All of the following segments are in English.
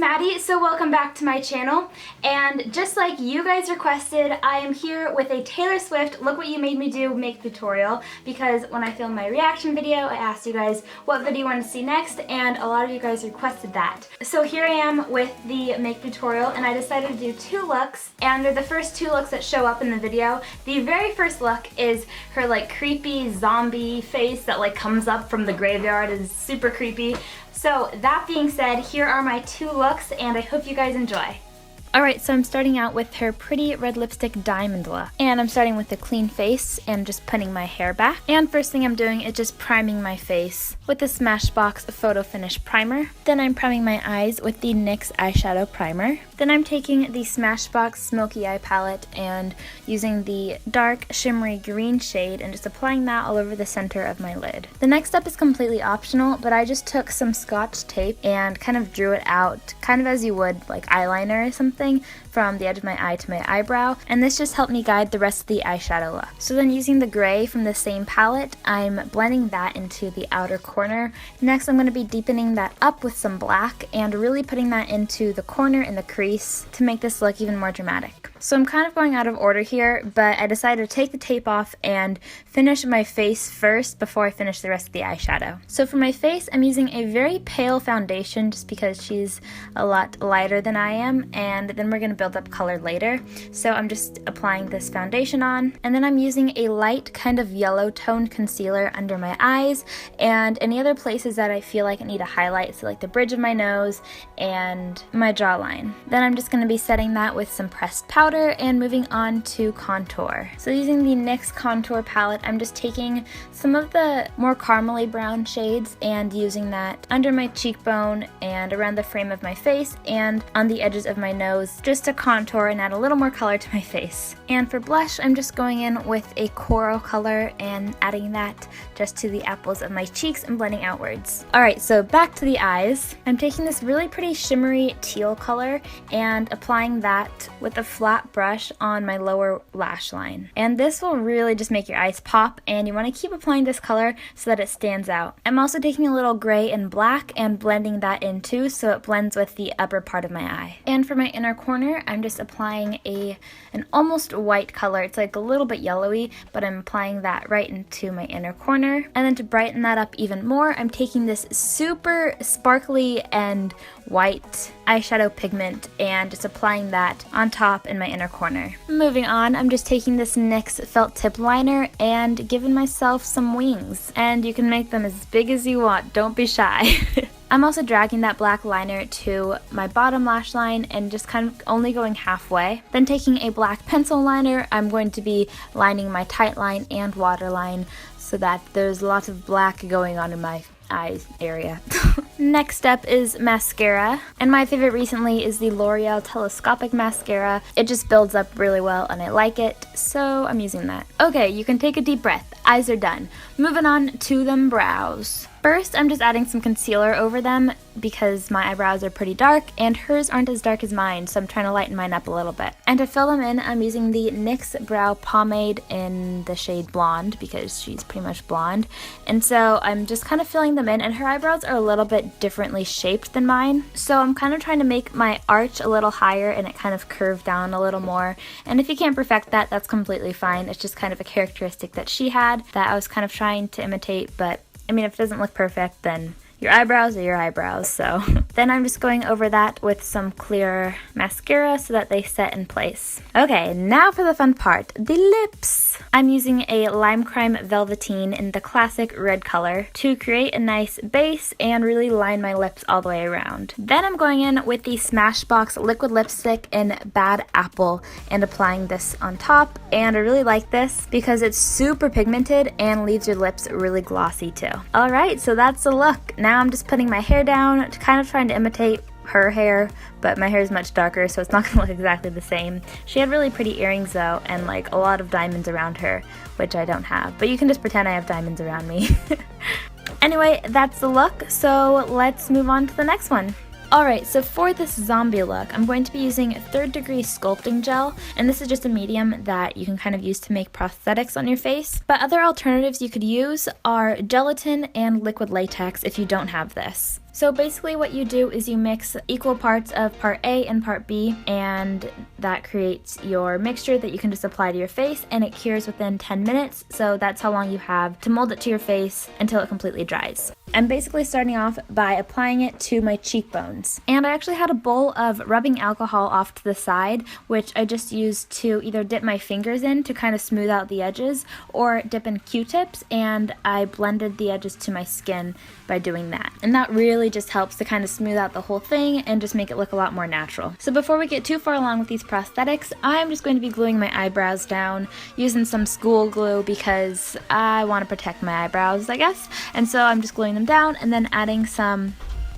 Maddie, so welcome back to my channel, and just like you guys requested, I am here with a Taylor Swift Look What You Made Me Do make tutorial, because when I filmed my reaction video, I asked you guys what video you wanted to see next, and a lot of you guys requested that. So here I am with the make tutorial, and I decided to do two looks, and they're the first two looks that show up in the video. The very first look is her like creepy zombie face that like comes up from the graveyard. It is super creepy. So that being said, here are my two looks, and I hope you guys enjoy. Alright, so I'm starting out with her pretty red lipstick diamond look. And I'm starting with a clean face and just putting my hair back. And first thing I'm doing is just priming my face with the Smashbox Photo Finish Primer. Then I'm priming my eyes with the NYX Eyeshadow Primer. Then I'm taking the Smashbox Smoky Eye Palette and using the dark shimmery green shade and just applying that all over the center of my lid. The next step is completely optional, but I just took some Scotch tape and kind of drew it out, kind of as you would like eyeliner or something, from the edge of my eye to my eyebrow, and this just helped me guide the rest of the eyeshadow look. So then using the gray from the same palette, I'm blending that into the outer corner. Next I'm going to be deepening that up with some black and really putting that into the corner and the crease to make this look even more dramatic. So I'm kind of going out of order here, but I decided to take the tape off and finish my face first before I finish the rest of the eyeshadow. So for my face, I'm using a very pale foundation just because she's a lot lighter than I am, and then we're going to build up color later. So I'm just applying this foundation on, and then I'm using a light kind of yellow toned concealer under my eyes and any other places that I feel like I need a highlight, so like the bridge of my nose and my jawline. Then I'm just going to be setting that with some pressed powder and moving on to contour. So using the NYX contour palette, I'm just taking some of the more caramely brown shades and using that under my cheekbone and around the frame of my face and on the edges of my nose just to contour and add a little more color to my face. And for blush, I'm just going in with a coral color and adding that just to the apples of my cheeks and blending outwards. Alright, so back to the eyes. I'm taking this really pretty shimmery teal color and applying that with a flat brush on my lower lash line. And this will really just make your eyes pop, and you want to keep applying this color so that it stands out. I'm also taking a little gray and black and blending that in too so it blends with the upper part of my eye. And for my inner corner, I'm just applying an almost white color. It's like a little bit yellowy, but I'm applying that right into my inner corner. And then to brighten that up even more, I'm taking this super sparkly and white eyeshadow pigment and just applying that on top in my inner corner. Moving on, I'm just taking this NYX felt tip liner and giving myself some wings. And you can make them as big as you want, don't be shy. I'm also dragging that black liner to my bottom lash line and just kind of only going halfway. Then taking a black pencil liner, I'm going to be lining my tight line and waterline so that there's lots of black going on in my eye area. Next up is mascara, and my favorite recently is the L'Oreal Telescopic Mascara. It just builds up really well and I like it, so I'm using that. Okay, you can take a deep breath. Eyes are done. Moving on to them brows. First, I'm just adding some concealer over them because my eyebrows are pretty dark and hers aren't as dark as mine, so I'm trying to lighten mine up a little bit. And to fill them in, I'm using the NYX Brow Pomade in the shade Blonde because she's pretty much blonde. And so I'm just kind of filling them in, and her eyebrows are a little bit differently shaped than mine. So I'm kind of trying to make my arch a little higher and it kind of curve down a little more. And if you can't perfect that, that's completely fine. It's just kind of a characteristic that she had that I was kind of trying to imitate, but I mean, if it doesn't look perfect, then your eyebrows are your eyebrows, so. Then I'm just going over that with some clear mascara so that they set in place. Okay, now for the fun part, the lips. I'm using a Lime Crime Velveteen in the classic red color to create a nice base and really line my lips all the way around. Then I'm going in with the Smashbox liquid lipstick in Bad Apple and applying this on top, and I really like this because it's super pigmented and leaves your lips really glossy too. Alright, so that's the look. Now I'm just putting my hair down, kind of trying to imitate her hair, but my hair is much darker, so it's not gonna look exactly the same. She had really pretty earrings though, and like a lot of diamonds around her, which I don't have, but you can just pretend I have diamonds around me. Anyway, that's the look, so let's move on to the next one. Alright, so for this zombie look, I'm going to be using 3rd Degree Sculpting Gel, and this is just a medium that you can kind of use to make prosthetics on your face. But other alternatives you could use are gelatin and liquid latex if you don't have this. So basically what you do is you mix equal parts of part A and part B, and that creates your mixture that you can just apply to your face, and it cures within 10 minutes, so that's how long you have to mold it to your face until it completely dries. I'm basically starting off by applying it to my cheekbones. And I actually had a bowl of rubbing alcohol off to the side, which I just used to either dip my fingers in to kind of smooth out the edges, or dip in Q-tips, and I blended the edges to my skin by doing that. And that really just helps to kind of smooth out the whole thing and just make it look a lot more natural. So before we get too far along with these prosthetics, I'm just going to be gluing my eyebrows down using some school glue because I want to protect my eyebrows, I guess. And so I'm just gluing them down and then adding some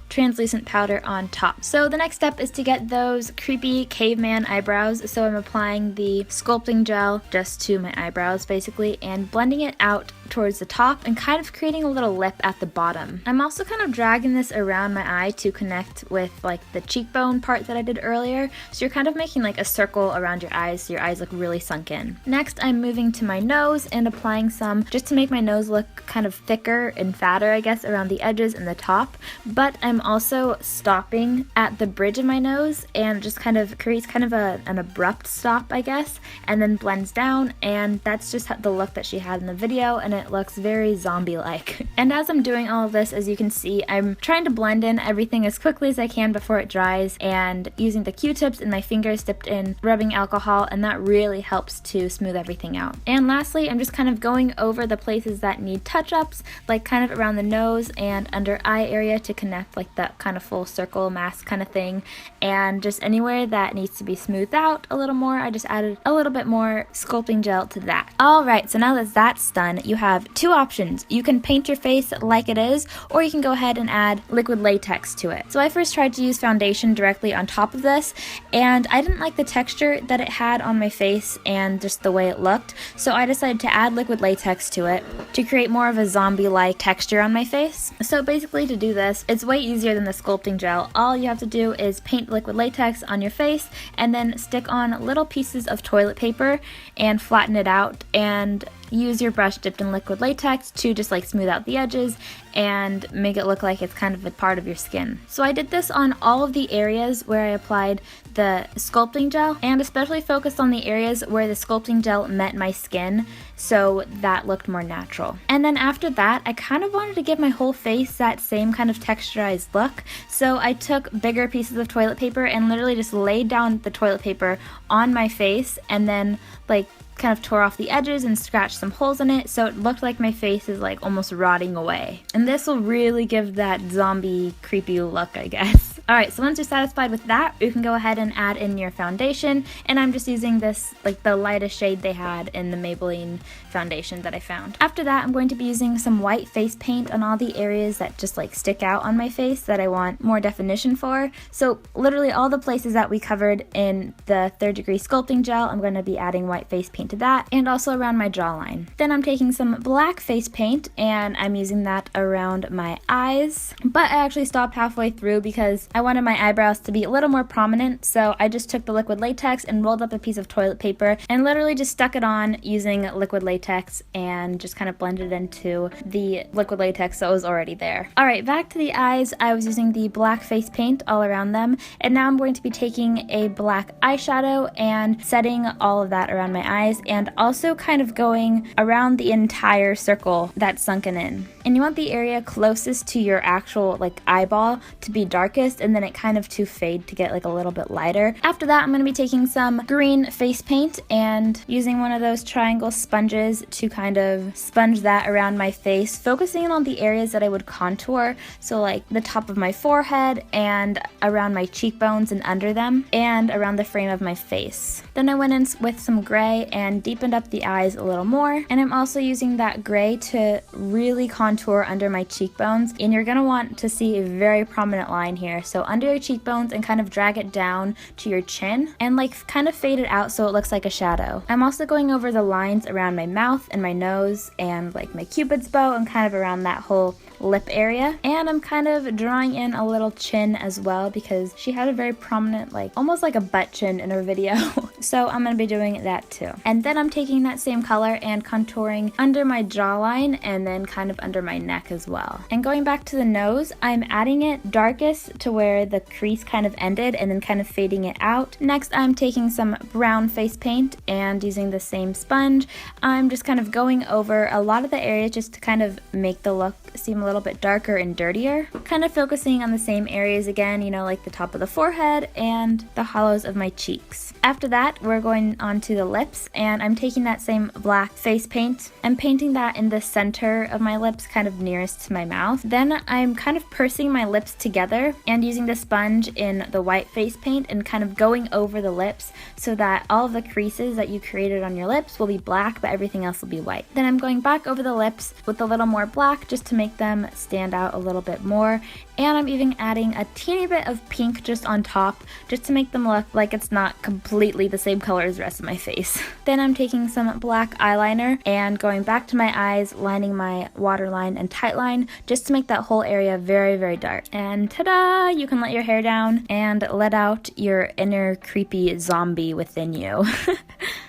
translucent powder on top. So the next step is to get those creepy caveman eyebrows. So I'm applying the sculpting gel just to my eyebrows basically and blending it out towards the top and kind of creating a little lip at the bottom. I'm also kind of dragging this around my eye to connect with like the cheekbone part that I did earlier. So you're kind of making like a circle around your eyes so your eyes look really sunk in. Next, I'm moving to my nose and applying some just to make my nose look kind of thicker and fatter, I guess, around the edges and the top. But I'm also stopping at the bridge of my nose and just kind of creates kind of an abrupt stop, I guess, and then blends down, and that's just the look that she had in the video, and it looks very zombie-like. And as I'm doing all of this, as you can see, I'm trying to blend in everything as quickly as I can before it dries, and using the Q-tips and my fingers dipped in rubbing alcohol, and that really helps to smooth everything out. And lastly, I'm just kind of going over the places that need touch-ups, like kind of around the nose and under eye area to connect like that kind of full circle mask kind of thing, and just anywhere that needs to be smoothed out a little more, I just added a little bit more sculpting gel to that. Alright, so now that that's done, you have two options. You can paint your face like it is, or you can go ahead and add liquid latex to it. So I first tried to use foundation directly on top of this, and I didn't like the texture that it had on my face and just the way it looked, so I decided to add liquid latex to it to create more of a zombie-like texture on my face. So basically to do this, it's way easier than the sculpting gel. All you have to do is paint liquid latex on your face and then stick on little pieces of toilet paper and flatten it out, and use your brush dipped in liquid latex to just like smooth out the edges and make it look like it's kind of a part of your skin. So I did this on all of the areas where I applied the sculpting gel, and especially focused on the areas where the sculpting gel met my skin, so that looked more natural. And then after that, I kind of wanted to give my whole face that same kind of texturized look, so I took bigger pieces of toilet paper and literally just laid down the toilet paper on my face, and then like kind of tore off the edges and scratched some holes in it, so it looked like my face is like almost rotting away. And this will really give that zombie creepy look, I guess. Alright, so once you're satisfied with that, you can go ahead and add in your foundation, and I'm just using this, like the lightest shade they had in the Maybelline foundation that I found. After that, I'm going to be using some white face paint on all the areas that just like stick out on my face that I want more definition for. So literally all the places that we covered in the 3rd degree sculpting gel, I'm going to be adding white face paint to that, and also around my jawline. Then I'm taking some black face paint and I'm using that around my eyes, but I actually stopped halfway through because I wanted my eyebrows to be a little more prominent, so I just took the liquid latex and rolled up a piece of toilet paper and literally just stuck it on using liquid latex and just kind of blended into the liquid latex that was already there. Alright, back to the eyes. I was using the black face paint all around them, and now I'm going to be taking a black eyeshadow and setting all of that around my eyes, and also kind of going around the entire circle that's sunken in. And you want the area closest to your actual like eyeball to be darkest, and then it kind of to fade to get like a little bit lighter. After that, I'm going to be taking some green face paint and using one of those triangle sponges to kind of sponge that around my face, focusing on the areas that I would contour, so like the top of my forehead and around my cheekbones and under them, and around the frame of my face. Then I went in with some gray and deepened up the eyes a little more, and I'm also using that gray to really contour under my cheekbones, and you're going to want to see a very prominent line here, so so under your cheekbones, and kind of drag it down to your chin and like kind of fade it out so it looks like a shadow. I'm also going over the lines around my mouth and my nose and like my cupid's bow and kind of around that whole lip area, and I'm kind of drawing in a little chin as well because she had a very prominent, like almost like a butt chin in her video. So I'm gonna be doing that too. And then I'm taking that same color and contouring under my jawline and then kind of under my neck as well. And going back to the nose, I'm adding it darkest to where the crease kind of ended and then kind of fading it out. Next, I'm taking some brown face paint and using the same sponge, I'm just kind of going over a lot of the areas just to kind of make the look seem a little bit darker and dirtier. Kind of focusing on the same areas again, you know, like the top of the forehead and the hollows of my cheeks. After that, we're going on to the lips, and I'm taking that same black face paint and painting that in the center of my lips, kind of nearest to my mouth. Then I'm kind of pursing my lips together and using the sponge in the white face paint and kind of going over the lips so that all of the creases that you created on your lips will be black, but everything else will be white. Then I'm going back over the lips with a little more black just to make them stand out a little bit more. And I'm even adding a teeny bit of pink just on top, just to make them look like it's not completely the same color as the rest of my face. Then I'm taking some black eyeliner and going back to my eyes, lining my waterline and tightline, just to make that whole area very, very dark. And ta-da! You can let your hair down and let out your inner creepy zombie within you.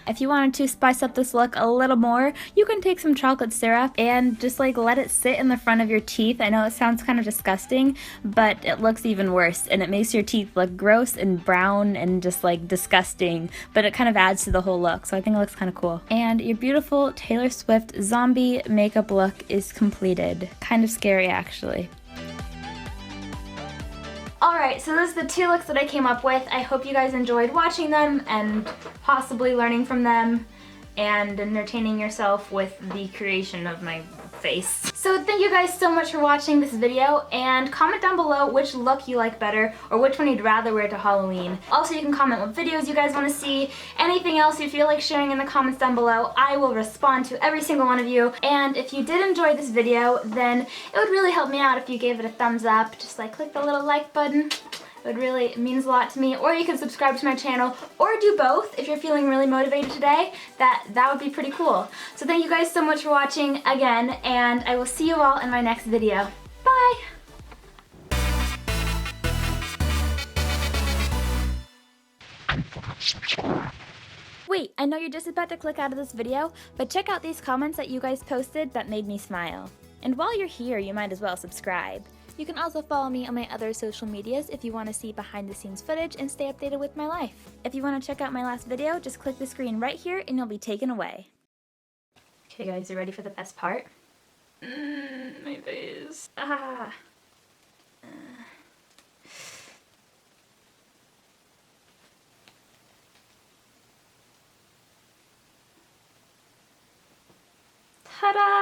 If you wanted to spice up this look a little more, you can take some chocolate syrup and just like let it sit in the front of your teeth. I know it sounds kind of disgusting, but it looks even worse and it makes your teeth look gross and brown and just like disgusting, but it kind of adds to the whole look, so I think it looks kind of cool. And your beautiful Taylor Swift zombie makeup look is completed. Kind of scary actually. Alright, so those are the two looks that I came up with. I hope you guys enjoyed watching them and possibly learning from them and entertaining yourself with the creation of my face. So thank you guys so much for watching this video, and comment down below which look you like better or which one you'd rather wear to Halloween. Also, you can comment what videos you guys want to see, anything else you feel like sharing in the comments down below. I will respond to every single one of you, and if you did enjoy this video, then it would really help me out if you gave it a thumbs up. Just like click the little like button. It means a lot to me. Or you can subscribe to my channel, or do both if you're feeling really motivated today. That would be pretty cool. So thank you guys so much for watching again, and I will see you all in my next video. Bye! Wait, I know you're just about to click out of this video, but check out these comments that you guys posted that made me smile. And while you're here, you might as well subscribe. You can also follow me on my other social medias if you want to see behind the scenes footage and stay updated with my life. If you want to check out my last video, just click the screen right here and you'll be taken away. Okay guys, you ready for the best part? My face. Ah. Ta-da!